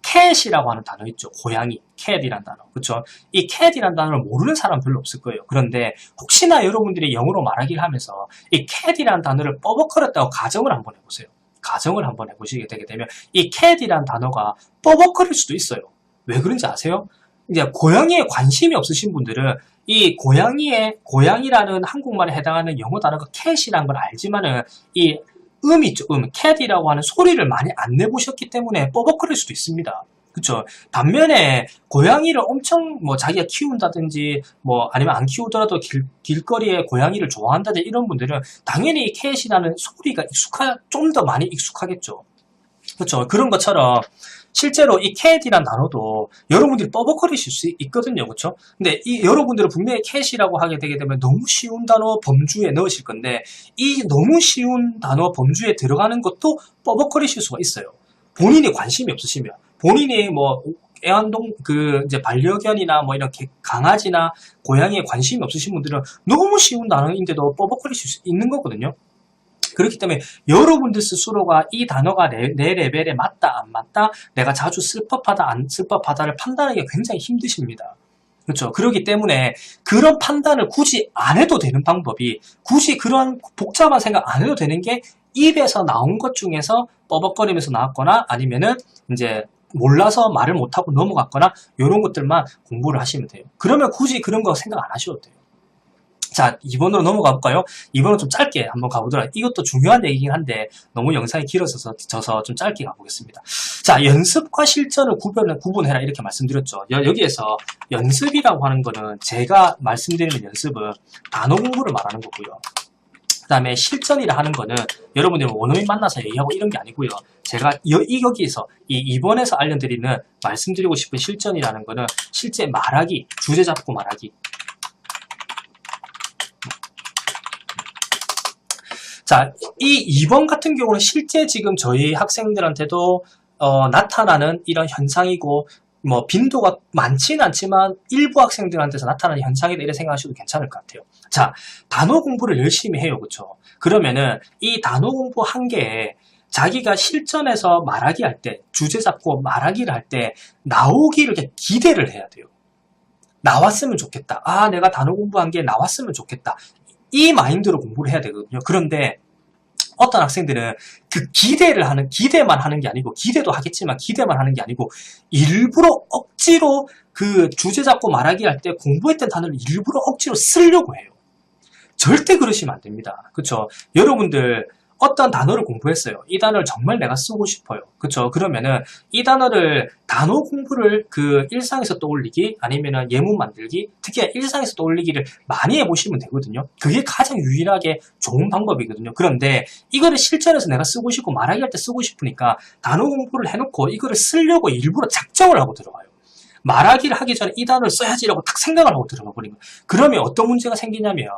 S1: 캣이라고 하는 단어 있죠. 고양이, 캣이란 단어. 그렇죠. 이 캣이란 단어를 모르는 사람 별로 없을 거예요. 그런데 혹시나 여러분들이 영어로 말하기를 하면서 이 캣이란 단어를 뻐벅거렸다고 가정을 한번 해보세요. 가정을 한번 해보시게 되게 되면 이 캣이란 단어가 뻐벅거릴 수도 있어요. 왜 그런지 아세요? 이제 고양이에 관심이 없으신 분들은 이 고양이라는 한국말에 해당하는 영어 단어가 캣이라는 걸 알지만은 이 있죠. 캣이라고 하는 소리를 많이 안 내보셨기 때문에 뻐벅거릴 수도 있습니다. 그쵸? 반면에 고양이를 엄청 자기가 키운다든지 아니면 안 키우더라도 길거리에 고양이를 좋아한다든지 이런 분들은 당연히 캣이라는 소리가 좀 더 많이 익숙하겠죠. 그쵸? 그런 것처럼 실제로 이 캣이란 단어도 여러분들이 뻐벅거리실 수 있거든요. 그렇죠? 근데 이 여러분들은 분명히 캣이라고 하게 되게 되면 너무 쉬운 단어 범주에 넣으실 건데 이 너무 쉬운 단어 범주에 들어가는 것도 뻐벅거리실 수가 있어요. 본인이 관심이 없으시면 본인이 뭐 애완동 이제 반려견이나 뭐 이런 강아지나 고양이에 관심이 없으신 분들은 너무 쉬운 단어인데도 뻐벅거리실 수 있는 거거든요. 그렇기 때문에 여러분들 스스로가 이 단어가 내 레벨에 맞다 안 맞다, 내가 자주 쓸 법하다 안 쓸 법하다를 판단하기가 굉장히 힘드십니다. 그렇죠. 그렇기 때문에 그런 판단을 굳이 안 해도 되는 방법이, 굳이 그런 복잡한 생각 안 해도 되는 게 입에서 나온 것 중에서 뻐벅거리면서 나왔거나 아니면은 이제 몰라서 말을 못하고 넘어갔거나 이런 것들만 공부를 하시면 돼요. 그러면 굳이 그런 거 생각 안 하셔도 돼요. 자, 2번으로 넘어가 볼까요? 2번은 좀 짧게 한번 가보도록 할게요. 이것도 중요한 얘기긴 한데 너무 영상이 길어져서 좀 짧게 가보겠습니다. 자, 연습과 실전을 구분해라 이렇게 말씀드렸죠. 여기에서 연습이라고 하는 거는 제가 말씀드리는 연습은 단어 공부를 말하는 거고요. 그 다음에 실전이라 하는 거는 여러분들이 원어민 만나서 얘기하고 이런 게 아니고요. 제가 여기에서 이 2번에서 알려드리는 말씀드리고 싶은 실전이라는 거는 실제 말하기, 주제 잡고 말하기. 자, 이 2번 같은 경우는 실제 지금 저희 학생들한테도 나타나는 이런 현상이고, 뭐 빈도가 많지는 않지만 일부 학생들한테서 나타나는 현상이다 이렇게 생각하셔도 괜찮을 것 같아요. 자, 단어 공부를 열심히 해요. 그렇죠? 그러면은 이 단어 공부 한 개에 자기가 실전에서 말하기 할 때, 주제 잡고 말하기를 할 때 나오기를 이렇게 기대를 해야 돼요. 나왔으면 좋겠다. 아, 내가 단어 공부한 게 나왔으면 좋겠다. 이 마인드로 공부를 해야 되거든요. 그런데 어떤 학생들은 그 기대만 하는 게 아니고, 기대도 하겠지만 기대만 하는 게 아니고 일부러 억지로 그 주제 잡고 말하기 할 때 공부했던 단어를 일부러 억지로 쓰려고 해요. 절대 그러시면 안 됩니다. 그쵸? 여러분들 어떤 단어를 공부했어요. 이 단어를 정말 내가 쓰고 싶어요. 그쵸? 그러면은 이 단어 공부를 그 일상에서 떠올리기 아니면은 예문 만들기, 특히 일상에서 떠올리기를 많이 해보시면 되거든요. 그게 가장 유일하게 좋은 방법이거든요. 그런데 이거를 실전에서 내가 쓰고 싶고 말하기 할 때 쓰고 싶으니까 단어 공부를 해놓고 이거를 쓰려고 일부러 작정을 하고 들어가요. 말하기를 하기 전에 이 단어를 써야지라고 딱 생각을 하고 들어가 버리는 거예요. 그러면 어떤 문제가 생기냐면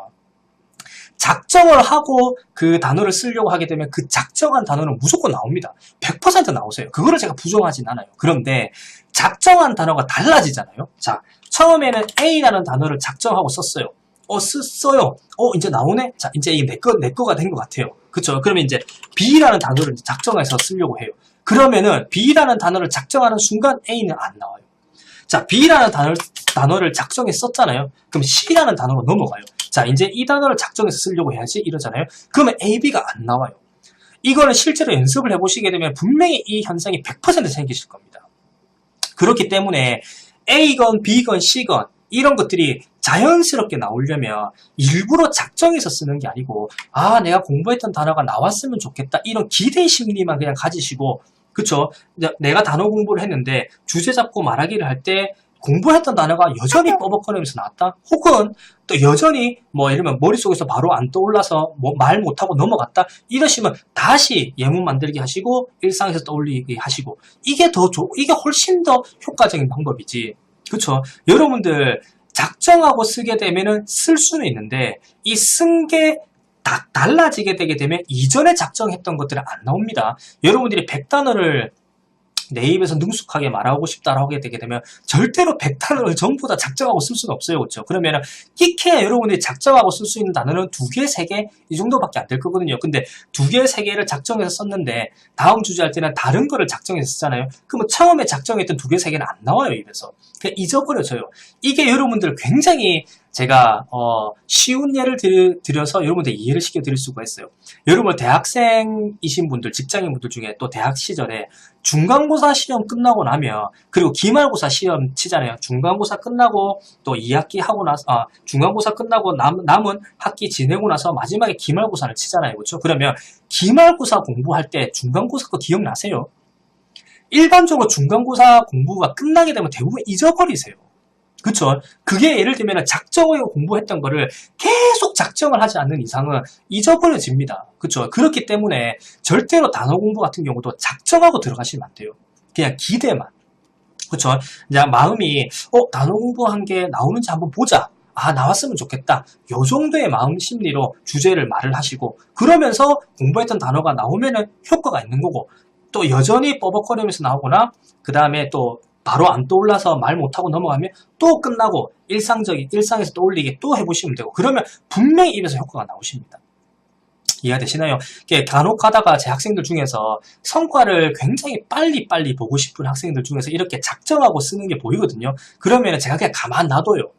S1: 작정을 하고 그 단어를 쓰려고 하게 되면 그 작정한 단어는 무조건 나옵니다. 100% 나오세요. 그거를 제가 부정하진 않아요. 그런데 작정한 단어가 달라지잖아요. 자, 처음에는 A라는 단어를 작정하고 썼어요. 썼어요. 이제 나오네? 자, 이제 이게 내 거가 된 것 같아요. 그쵸? 그러면 이제 B라는 단어를 작정해서 쓰려고 해요. 그러면은 B라는 단어를 작정하는 순간 A는 안 나와요. 자, B라는 단어를 작정해서 썼잖아요. 그럼 C라는 단어로 넘어가요. 자, 이제 이 단어를 작정해서 쓰려고 해야지 이러잖아요. 그러면 A, B가 안 나와요. 이거는 실제로 연습을 해보시게 되면 분명히 이 현상이 100% 생기실 겁니다. 그렇기 때문에 A건 B건 C건 이런 것들이 자연스럽게 나오려면 일부러 작정해서 쓰는 게 아니고, 아, 내가 공부했던 단어가 나왔으면 좋겠다 이런 기대 심리만 그냥 가지시고, 그쵸? 내가 단어 공부를 했는데 주제 잡고 말하기를 할 때 공부했던 단어가 여전히 뻐벅거리면서 나왔다? 혹은 또 여전히 뭐 예를 들면 머릿속에서 바로 안 떠올라서 말 못하고 넘어갔다? 이러시면 다시 예문 만들기 하시고 일상에서 떠올리기 하시고, 이게 훨씬 더 효과적인 방법이지. 그쵸? 여러분들 작정하고 쓰게 되면은 쓸 수는 있는데 이 쓴 게 달라지게 되게 되면 이전에 작정했던 것들은 안 나옵니다. 여러분들이 100단어를 내 입에서 능숙하게 말하고 싶다라고 하게 되게 되면 절대로 100단어를 전부 다 작정하고 쓸 수는 없어요. 그렇죠? 그러면은 끼케 여러분들이 작정하고 쓸 수 있는 단어는 2개, 3개 이 정도밖에 안 될 거거든요. 근데 2개, 3개를 작정해서 썼는데 다음 주제 할 때는 다른 거를 작정해서 쓰잖아요. 그러면 처음에 작정했던 2개, 3개는 안 나와요. 입에서. 그냥 잊어버려져요. 이게 여러분들 굉장히 제가 쉬운 예를 들여서 여러분들 이해를 시켜드릴 수가 있어요. 여러분 대학생이신 분들, 직장인분들 중에 또 대학 시절에 중간고사 시험 끝나고 나면, 그리고 기말고사 시험 치잖아요. 중간고사 끝나고 또 2학기 하고 나서 중간고사 끝나고 남은 학기 지내고 나서 마지막에 기말고사를 치잖아요. 그렇죠? 그러면 기말고사 공부할 때 중간고사 거 기억나세요? 일반적으로 중간고사 공부가 끝나게 되면 대부분 잊어버리세요. 그쵸? 그게 예를 들면 작정하고 공부했던 거를 계속 작정을 하지 않는 이상은 잊어버려집니다. 그쵸? 그렇기 때문에 절대로 단어 공부 같은 경우도 작정하고 들어가시면 안 돼요. 그냥 기대만. 그쵸? 그냥 마음이, 단어 공부한 게 나오는지 한번 보자. 아, 나왔으면 좋겠다. 요 정도의 마음 심리로 주제를 말을 하시고, 그러면서 공부했던 단어가 나오면은 효과가 있는 거고, 또 여전히 뻐벅거리면서 나오거나, 그 다음에 또 바로 안 떠올라서 말 못하고 넘어가면 또 끝나고 일상에서 떠올리게 또 해보시면 되고, 그러면 분명히 입에서 효과가 나오십니다. 이해가 되시나요? 간혹 가다가 제 학생들 중에서 성과를 굉장히 빨리 보고 싶은 학생들 중에서 이렇게 작정하고 쓰는 게 보이거든요. 그러면은 제가 그냥 가만 놔둬요.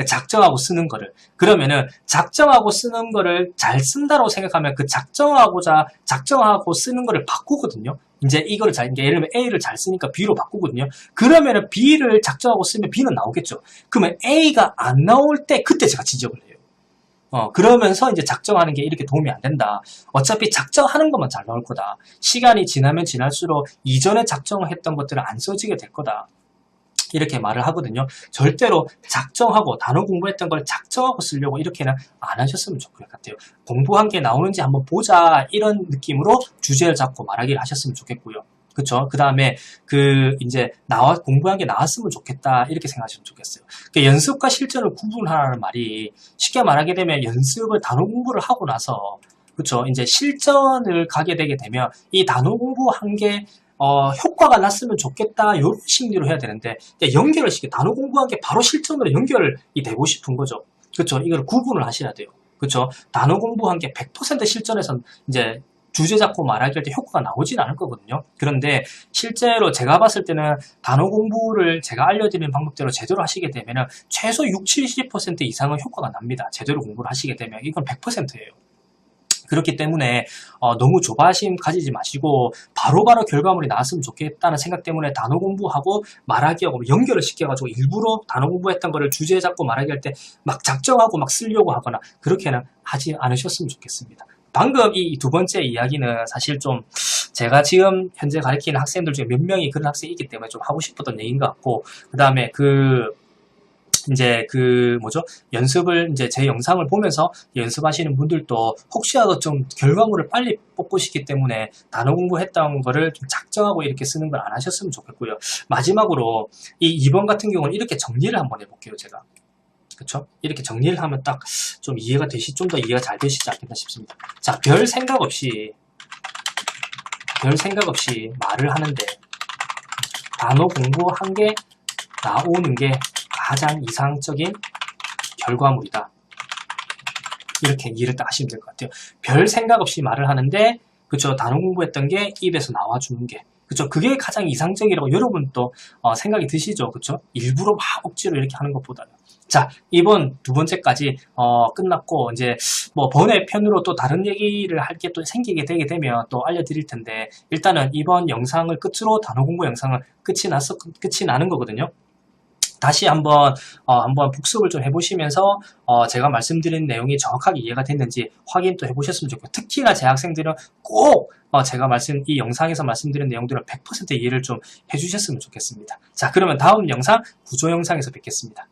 S1: 작정하고 쓰는 거를. 그러면은 작정하고 쓰는 거를 잘 쓴다고 생각하면 그 작정하고 쓰는 거를 바꾸거든요. 이제 이거를 이제 예를 들면 A를 잘 쓰니까 B로 바꾸거든요. 그러면은 B를 작정하고 쓰면 B는 나오겠죠. 그러면 A가 안 나올 때 그때 제가 지적을 해요. 그러면서 이제 작정하는 게 이렇게 도움이 안 된다. 어차피 작정하는 것만 잘 나올 거다. 시간이 지나면 지날수록 이전에 작정했던 것들은 안 써지게 될 거다. 이렇게 말을 하거든요. 절대로 작정하고 단어 공부했던 걸 작정하고 쓰려고 이렇게는 안 하셨으면 좋을 것 같아요. 공부한 게 나오는지 한번 보자 이런 느낌으로 주제를 잡고 말하기를 하셨으면 좋겠고요. 그쵸? 그 다음에 이제 공부한 게 나왔으면 좋겠다 이렇게 생각하시면 좋겠어요. 연습과 실전을 구분하라는 말이 쉽게 말하게 되면 연습을 단어 공부를 하고 나서 그쵸? 이제 실전을 가게 되게 되면 이 단어 공부한 게 효과가 났으면 좋겠다 이런 심리로 해야 되는데 연결을 단어 공부한 게 바로 실전으로 연결이 되고 싶은 거죠. 그쵸? 이걸 구분을 하셔야 돼요. 그쵸? 단어 공부한 게 100% 실전에선 이제 주제 잡고 말하기 할 때 효과가 나오진 않을 거거든요. 그런데 실제로 제가 봤을 때는 단어 공부를 제가 알려드리는 방법대로 제대로 하시게 되면 최소 60-70% 이상은 효과가 납니다. 제대로 공부를 하시게 되면 이건 100%예요. 그렇기 때문에 너무 조바심 가지지 마시고 바로바로 결과물이 나왔으면 좋겠다는 생각 때문에 단어 공부하고 말하기하고 연결을 시켜가지고 일부러 단어 공부했던 거를 주제 잡고 말하기 할 때 막 작정하고 막 쓰려고 하거나 그렇게는 하지 않으셨으면 좋겠습니다. 방금 이 두 번째 이야기는 사실 좀 제가 지금 현재 가르치는 학생들 중에 몇 명이 그런 학생이 있기 때문에 좀 하고 싶었던 얘기인 것 같고, 그 다음에 이제 연습을 이제 제 영상을 보면서 연습하시는 분들도 혹시라도 좀 결과물을 빨리 뽑고 싶기 때문에 단어 공부했던 거를 좀 작정하고 이렇게 쓰는 걸 안 하셨으면 좋겠고요. 마지막으로 이 2번 같은 경우는 이렇게 정리를 한번 해볼게요, 제가. 그쵸? 이렇게 정리를 하면 딱 좀 좀 더 이해가 잘 되시지 않겠나 싶습니다. 자, 별 생각 없이 말을 하는데 단어 공부한 게 나오는 게 가장 이상적인 결과물이다. 이렇게 이해를 딱 하시면 될 것 같아요. 별 생각 없이 말을 하는데, 그쵸? 단어 공부했던 게 입에서 나와주는 게, 그쵸? 그게 가장 이상적이라고 여러분 또 생각이 드시죠? 그쵸? 일부러 막 억지로 이렇게 하는 것보다는. 자, 이번 두 번째까지 끝났고, 이제 뭐 번외편으로 또 다른 얘기를 할 게 또 생기게 되게 되면 또 알려드릴 텐데, 일단은 이번 영상을 끝으로 단어 공부 영상은 끝이 나는 거거든요. 다시 한번 복습을 좀 해보시면서 제가 말씀드린 내용이 정확하게 이해가 됐는지 확인 또 해보셨으면 좋겠고, 특히나 제 학생들은 꼭 제가 이 영상에서 말씀드린 내용들을 100% 이해를 좀 해주셨으면 좋겠습니다. 자, 그러면 다음 영상 구조 영상에서 뵙겠습니다.